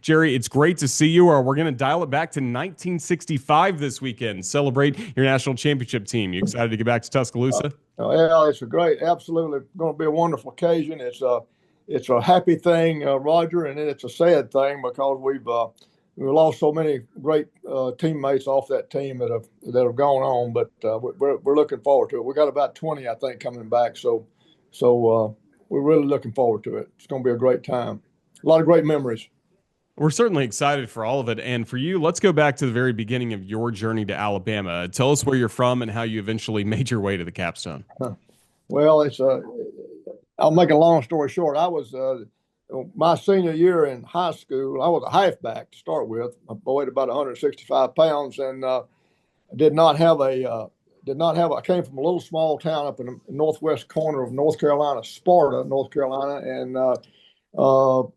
Jerry, it's great to see you. We're going to dial it back to 1965 this weekend. Celebrate your national championship team. You excited to get back to Tuscaloosa? Yeah, it's a great, absolutely going to be a wonderful occasion. It's a happy thing, Roger, and then it's a sad thing because we lost so many great teammates off that team that have gone on. But we're looking forward to it. We got about 20, I think, coming back. So we're really looking forward to it. It's going to be a great time. A lot of great memories. We're certainly excited for all of it. And for you, let's go back to the very beginning of your journey to Alabama. Tell us where you're from and how you eventually made your way to the Capstone. Well, I'll make a long story short. I was my senior year in high school. I was a halfback to start with. I weighed about 165 pounds and did not have a I came from a little small town up in the northwest corner of North Carolina, Sparta, North Carolina, and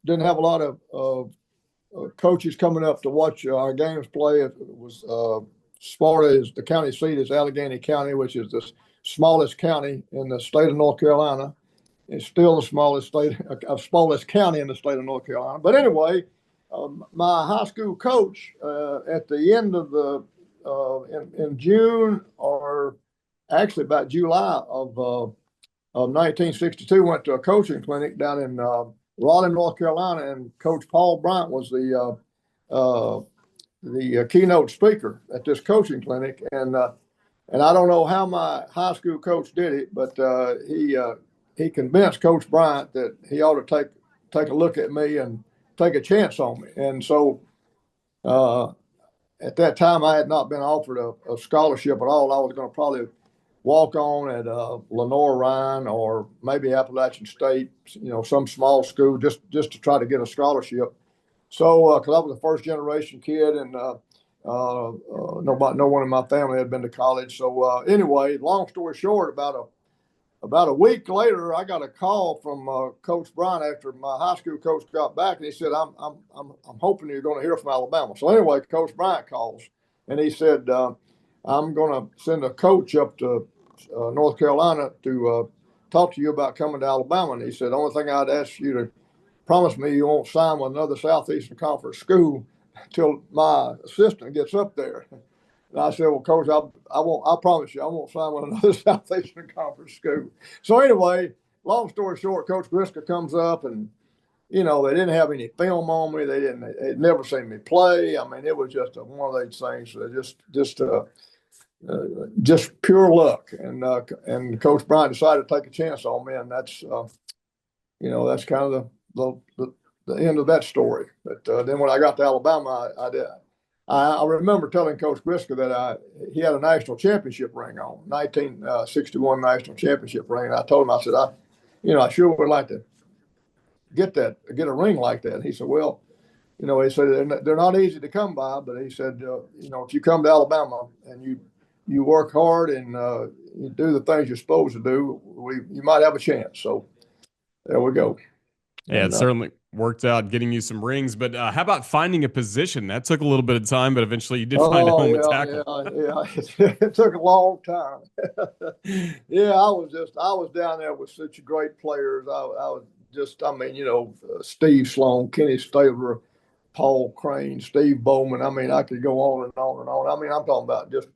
didn't have a lot of coaches coming up to watch our games play. It was Sparta is the county seat is Allegheny County, which is the smallest county in the state of North Carolina. It's still the smallest county in the state of North Carolina. But anyway, my high school coach at the end of in June, or actually about July of 1962, went to a coaching clinic down in Raleigh, North Carolina, and Coach Paul Bryant was the keynote speaker at this coaching clinic. And I don't know how my high school coach did it, but he convinced Coach Bryant that he ought to take a look at me and take a chance on me. And so at that time, I had not been offered a scholarship at all. I was going to probably walk on at Lenore Ryan or maybe Appalachian State, some small school, just to try to get a scholarship. So, because I was a first generation kid and no one in my family had been to college. So anyway, long story short, about a week later, I got a call from Coach Bryant after my high school coach got back, and he said, "I'm hoping you're going to hear from Alabama." So anyway, Coach Bryant calls, and he said, "I'm going to send a coach up to North Carolina to talk to you about coming to Alabama." And he said, "The only thing I'd ask you to promise me you won't sign with another Southeastern Conference school until my assistant gets up there." And I said, "Well, Coach, I won't. I promise you, I won't sign with another Southeastern Conference school." So anyway, long story short, Coach Griska comes up, and they didn't have any film on me. They'd never seen me play. I mean, it was just one of those things that just pure luck. And Coach Bryant decided to take a chance on me, and that's kind of the end of that story. But then when I got to Alabama, I remember telling Coach Griska that he had a national championship ring on, 1961 national championship ring. And I told him, I said, I sure would like to get a ring like that. And he said, "Well, he said they're not easy to come by, but he said, if you come to Alabama and you work hard and you do the things you're supposed to do, you might have a chance." So there we go. Yeah, it certainly worked out getting you some rings. But how about finding a position? That took a little bit of time, but eventually you did find a home at tackle. Yeah. It took a long time. Yeah, I was down there with such great players. I was Steve Sloan, Kenny Stabler, Paul Crane, Steve Bowman. I mean, I could go on and on and on. I mean, I'm talking about just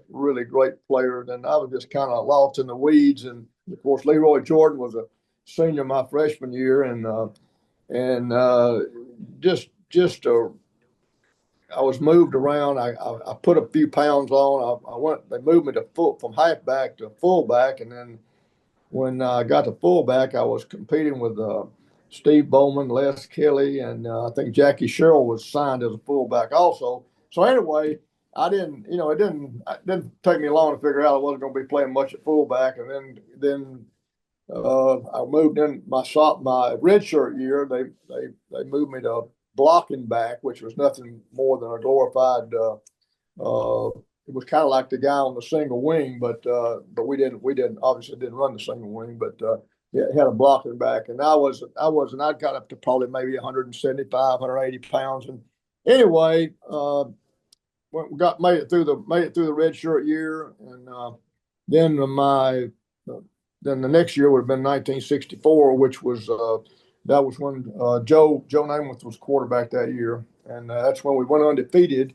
really great players. And I was just kind of lost in the weeds. And of course, Leroy Jordan was a senior my freshman year, and I was moved around. I put a few pounds on. They moved me from halfback to fullback, and then when I got to fullback, I was competing with Steve Bowman, Les Kelly, and I think Jackie Sherrill was signed as a fullback also. So anyway, it didn't take me long to figure out I wasn't going to be playing much at fullback, and then I moved in my redshirt year. They moved me to blocking back, which was nothing more than a glorified. It was kind of like the guy on the single wing, but we didn't obviously didn't run the single wing, but had a blocking back, and I'd got up to probably maybe 175, 180 pounds, and anyway, made it through the redshirt year, and then the next year would have been 1964, which was That was when Joe Namath was quarterback that year, and that's when we went undefeated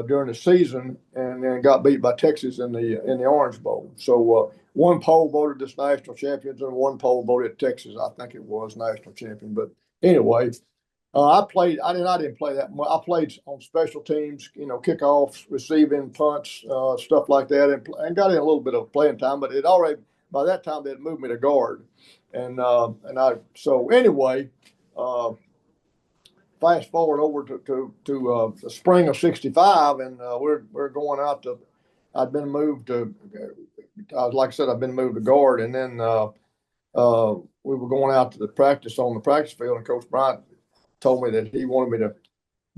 during the season, and then got beat by Texas in the Orange Bowl. So one poll voted us national champions, and one poll voted Texas. I think it was national champion. But anyway, I played. I didn't play that much. I played on special teams, kickoffs, receiving, punts, stuff like that, and got in a little bit of playing time. But it already by that time they'd moved me to guard, and I. So anyway, fast forward over to the spring of '65, and we're going out to. I'd been moved to. Like I said, I've been moved to guard, and then we were going out to the practice on the practice field, and Coach Bryant told me that he wanted me to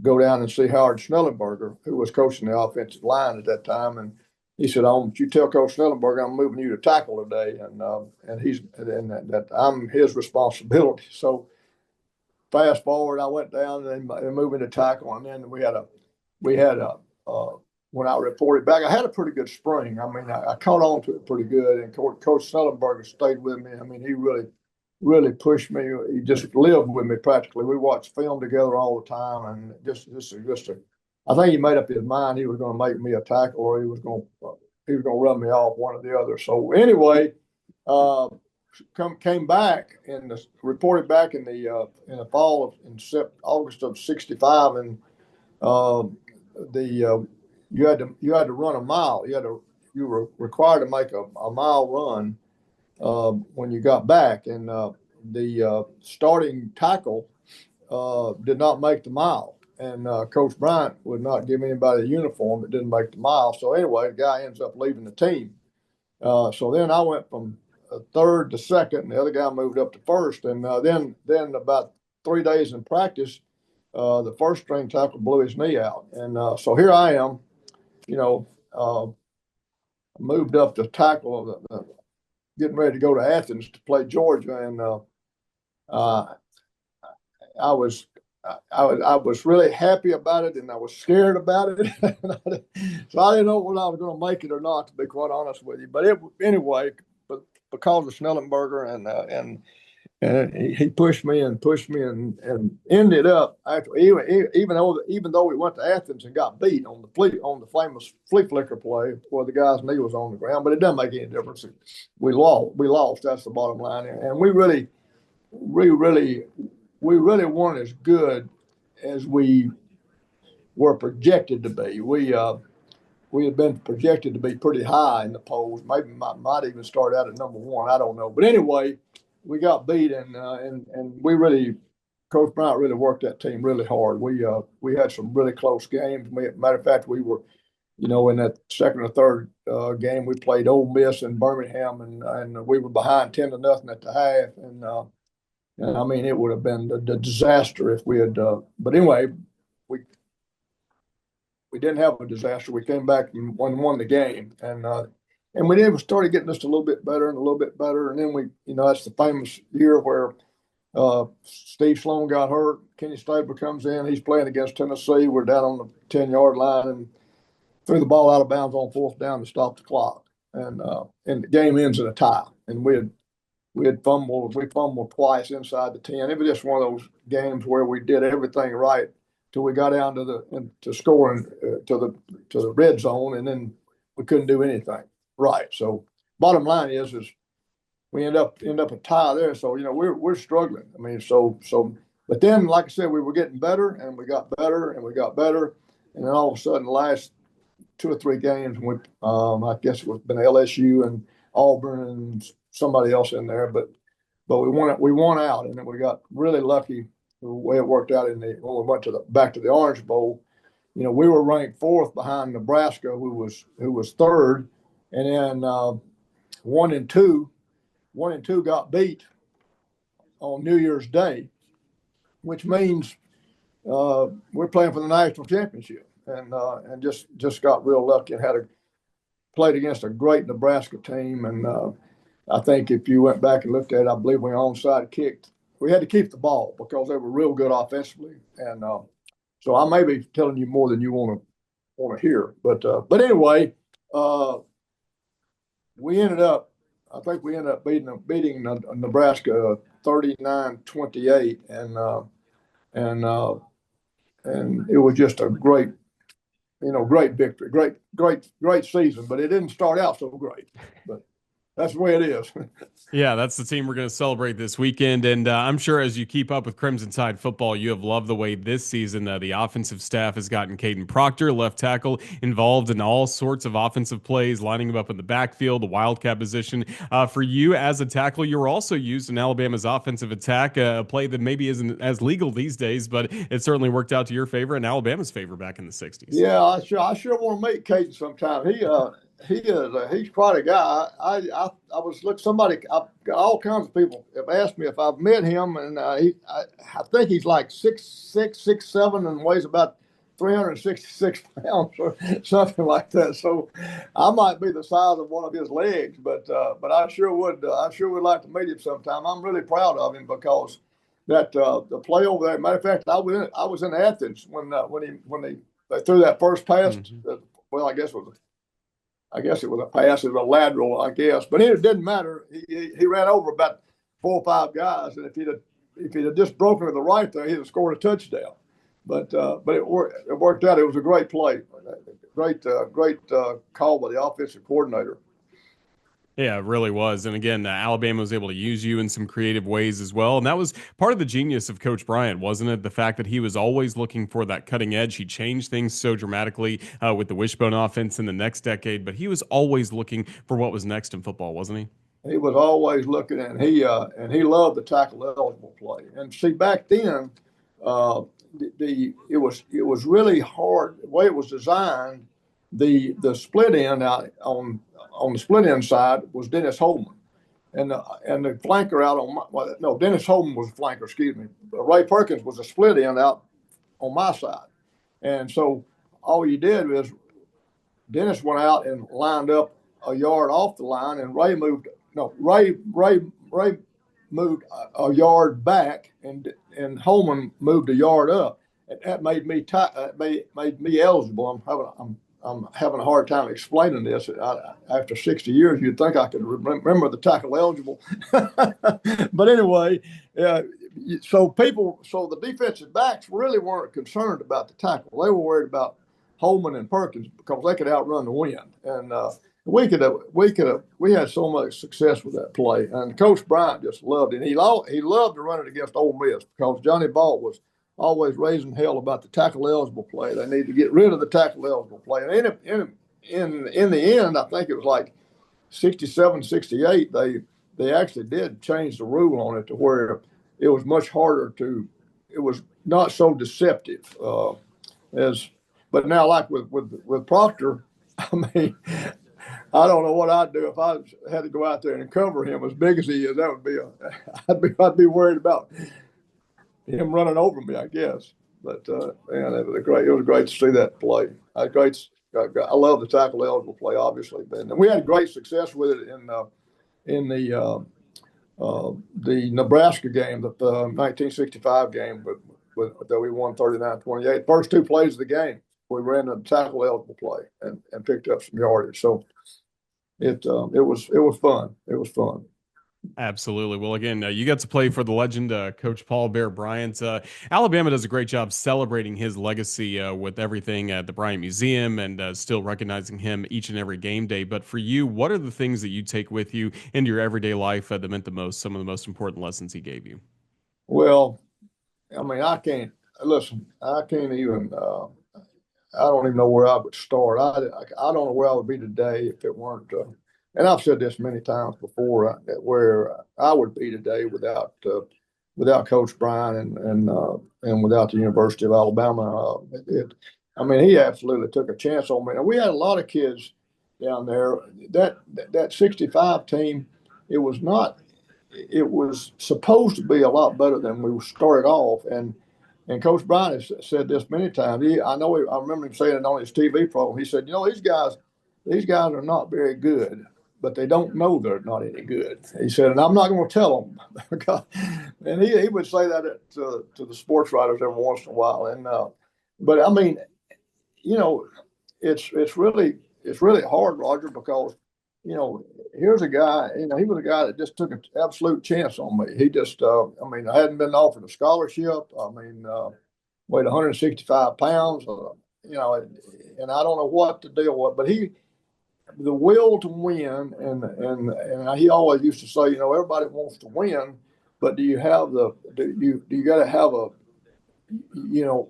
go down and see Howard Schnellenberger, who was coaching the offensive line at that time, and he said, "I want you tell Coach Schnellenberger I'm moving you to tackle today, and that I'm his responsibility." So fast forward, I went down and moved into tackle, and then we had a when I reported back, I had a pretty good spring. I mean, I caught on to it pretty good, and Coach Schnellenberger stayed with me. I mean, he really pushed me. He just lived with me practically. We watched film together all the time, and I think he made up his mind he was going to make me a tackle, or he was going to run me off, one or the other. So anyway, came back and reported back in the fall of in August of '65, and the you had to run a mile. You were required to make a mile run when you got back, and the starting tackle did not make the mile, and Coach Bryant would not give anybody a uniform that didn't make the mile. So anyway, the guy ends up leaving the team. So then I went from third to second, and the other guy moved up to first, and then about 3 days in practice, the first string tackle blew his knee out, and so here I am, you know. Moved up to tackle, getting ready to go to Athens to play Georgia, and uh, I was I was really happy about it, and I was scared about it. So I didn't know whether I was going to make it or not, to be quite honest with you. But anyway, but because of Schnellenberger and he pushed me and ended up after even though we went to Athens and got beat on the famous flea flicker play where the guy's knee was on the ground, but it doesn't make any difference. We lost. That's the bottom line, and we really weren't as good as we were projected to be. We had been projected to be pretty high in the polls. Maybe might even start out at number one. I don't know. But anyway, we got beat, and we really, Coach Bryant really worked that team really hard. We had some really close games. Matter of fact, we were, in that second or third game, we played Ole Miss in Birmingham, and we were behind 10-0 at the half, and I mean it would have been the disaster if we had. But anyway, we we didn't have a disaster. We came back and won the game, and we then started getting just a little bit better and a little bit better, and then that's the famous year where Steve Sloan got hurt. Kenny Stabler comes in. He's playing against Tennessee. We're down on the 10-yard line and threw the ball out of bounds on fourth down to stop the clock, and the game ends in a tie. And we fumbled twice inside the 10. It was just one of those games where we did everything right till we got down to scoring to the red zone, and then we couldn't do anything right. So bottom line is we end up a tie there. So we're struggling. I mean, but then, like I said, we were getting better, and we got better, and we got better, and then all of a sudden, the last 2 or 3 games, I guess it was been LSU and Auburn and somebody else in there, but we won out, and then we got really lucky the way it worked out when we went back to the Orange Bowl. We were ranked 4th behind Nebraska, who was 3rd, and then 1 and 2 got beat on New Year's Day, which means we're playing for the national championship, and just got real lucky and played against a great Nebraska team. And I think if you went back and looked at it, I believe we onside kicked. We had to keep the ball because they were real good offensively, and so I may be telling you more than you want to hear. But anyway, we ended up I think we ended up beating Nebraska 39-28, and and it was just a great, great victory, great season. But it didn't start out so great. But that's the way it is. Yeah, that's the team we're going to celebrate this weekend. And I'm sure as you keep up with Crimson Tide football, you have loved the way this season the offensive staff has gotten Caden Proctor, left tackle, involved in all sorts of offensive plays, lining him up in the backfield, the wildcat position. For you as a tackle, you were also used in Alabama's offensive attack, a play that maybe isn't as legal these days, but it certainly worked out to your favor and Alabama's favor back in the 60s. Yeah, I sure want to meet Caden sometime. He's quite a guy. I was look somebody I've got all kinds of people have asked me if I've met him, and I think he's like 6'6", 6'7", and weighs about 366 pounds or something like that. So I might be the size of one of his legs, but I sure would like to meet him sometime. I'm really proud of him because that the play over there. Matter of fact, I was in Athens when they threw that first pass. Mm-hmm. Well, I guess it was a pass. It was a lateral, I guess, but it didn't matter. He ran over about 4 or 5 guys, and if he'd have just broken to the right there, he'd have scored a touchdown. But it worked out. It was a great play, great call by the offensive coordinator. Yeah, it really was. And again, Alabama was able to use you in some creative ways as well. And that was part of the genius of Coach Bryant, wasn't it? The fact that he was always looking for that cutting edge. He changed things so dramatically with the wishbone offense in the next decade, but he was always looking for what was next in football, wasn't he? He was always looking, and he loved the tackle eligible play. And see, back then, uh, it was really hard the way it was designed. The split end out on the split end side was Dennis Holman, and the flanker out on no, Dennis Holman was a flanker. Excuse me. Ray Perkins was a split end out on my side, and so all you did was Dennis went out and lined up a yard off the line, and Ray moved. No, Ray moved a yard back, and Holman moved a yard up, and that made me eligible. I'm having a hard time explaining this. After 60 years, you'd think I could remember the tackle eligible, but anyway, uh, so the defensive backs really weren't concerned about the tackle. They were worried about Holman and Perkins because they could outrun the wind, and we had so much success with that play. And Coach Bryant just loved it. He loved to run it against Ole Miss because Johnny Balt was always raising hell about the tackle eligible play. They need to get rid of the tackle eligible play. And in the end, I think it was like 67, 68, they actually did change the rule on it to where it was much harder it was not so deceptive as, but now like with Proctor, I mean, I don't know what I'd do if I had to go out there and cover him as big as he is. That would be I'd be worried about him running over me, I guess. But man, it was great to see that play. I love the tackle eligible play, obviously, and we had great success with it in the Nebraska game, the 1965 game, that we won 39-28. First two plays of the game, we ran the tackle eligible play and picked up some yardage. So it was fun. It was fun. Absolutely. Well, again, you got to play for the legend, Coach Paul Bear Bryant. Alabama does a great job celebrating his legacy with everything at the Bryant Museum and still recognizing him each and every game day. But for you, what are the things that you take with you into your everyday life that meant the most, some of the most important lessons he gave you? Well, I mean, I can't listen. I can't even. I don't even know where I would start. I don't know where I would be today if it weren't. And I've said this many times before, where I would be today without Coach Bryan and without the University of Alabama. I mean, he absolutely took a chance on me. And we had a lot of kids down there. That 65 team, it was not. It was supposed to be a lot better than we started off, and Coach Bryant has said this many times. I remember him saying it on his TV program. He said, these guys are not very good, but they don't know they're not any good. He said, and I'm not going to tell them. And he would say that to the sports writers every once in a while. And but I mean, you know, it's really hard, Roger, because here's a guy. He was a guy that just took an absolute chance on me. He just, I hadn't been offered a scholarship. Weighed 165 pounds. And I don't know what to deal with, but the will to win, and he always used to say, everybody wants to win, but do you got to have you know,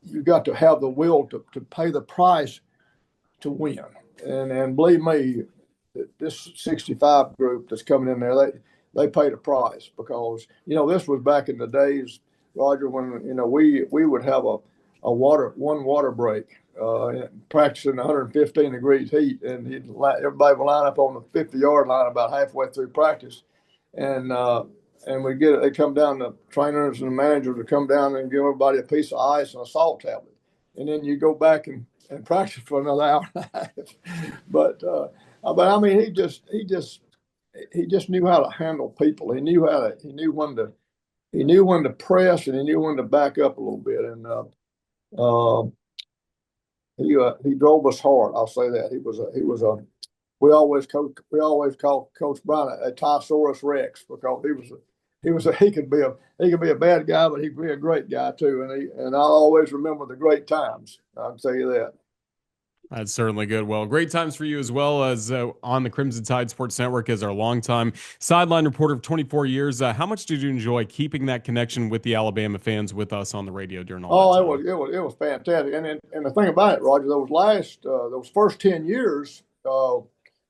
you got to have the will to pay the price to win. And believe me, this 65 group that's coming in there, they paid a price because this was back in the days, Roger, when we would have one water break, practicing 115 degrees heat, and everybody would line up on the 50-yard line about halfway through practice, and they come down, the trainers and the managers would come down and give everybody a piece of ice and a salt tablet, and then you go back and practice for another hour and a half. But I mean, he just knew how to handle people. He knew when to press, and he knew when to back up a little bit. And he drove us hard. I'll say that. We always called Coach Brown a Tysaurus Rex because he could be a bad guy, but he could be a great guy too. And I'll always remember the great times. I'll tell you that. That's certainly good. Well, great times for you as well as on the Crimson Tide Sports Network as our longtime sideline reporter of 24 years. How much did you enjoy keeping that connection with the Alabama fans with us on the radio during all that time? It was fantastic. And the thing about it, Roger, those first 10 years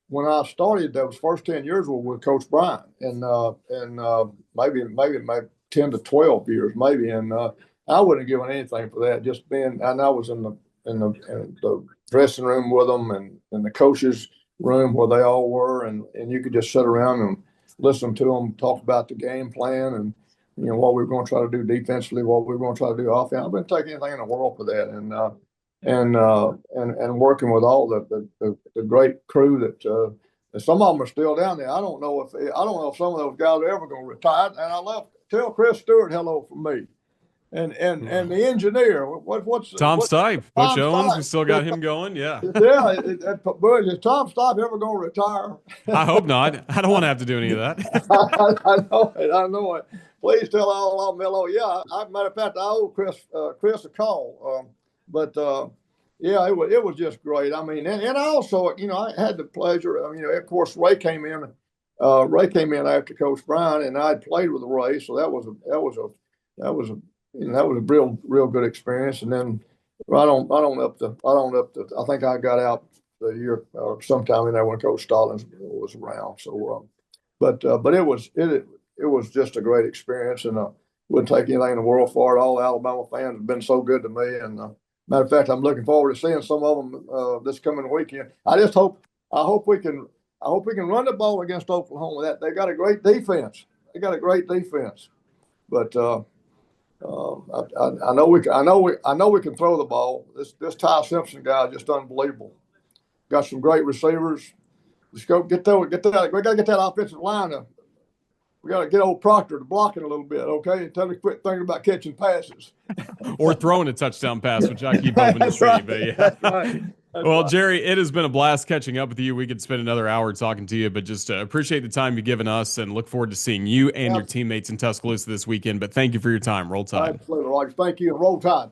when I started, those first 10 years were with Coach Bryant, and maybe 10 to 12 years, maybe. And I wouldn't have given anything for that. Just being, and I was in the dressing room with them and in the coaches' room where they all were, and you could just sit around and listen to them talk about the game plan and what we were going to try to do defensively, what we were going to try to do offense. I've been taking anything in the world for that, and working with all the great crew that some of them are still down there. I don't know if some of those guys are ever going to retire. And tell Chris Stewart hello from me. And the engineer, what's Tom Stipe, Butch Owens, Stipe. we still got him going. Yeah. Yeah. Is Tom Stipe ever going to retire? I hope not. I don't want to have to do any of that. I know it. Please tell all of them hello. Yeah. Matter of fact, I owe Chris a call. Yeah, it was just great. I mean, and also, I had the pleasure. Of course, Ray came in. Ray came in after Coach Brown, and I'd played with Ray, so that was a real good experience. And then right on up to I think I got out the year or sometime in there when Coach Stallings was around. So, but it was just a great experience, and wouldn't take anything in the world for it. All the Alabama fans have been so good to me, and matter of fact, I'm looking forward to seeing some of them this coming weekend. I hope we can run the ball against Oklahoma. That they got a great defense. But I know we can throw the ball. This Ty Simpson guy is just unbelievable. Got some great receivers. Just go get that. We got to get that offensive line up. We got to get old Proctor to blocking a little bit, okay? And tell him to quit thinking about catching passes. Or throwing a touchdown pass, which I keep hoping to see. Right. But yeah. That's right. Well, Jerry, it has been a blast catching up with you. We could spend another hour talking to you, but just appreciate the time you've given us and look forward to seeing you and your teammates in Tuscaloosa this weekend. But thank you for your time. Roll Tide. Absolutely, Roger. Thank you. Roll Tide.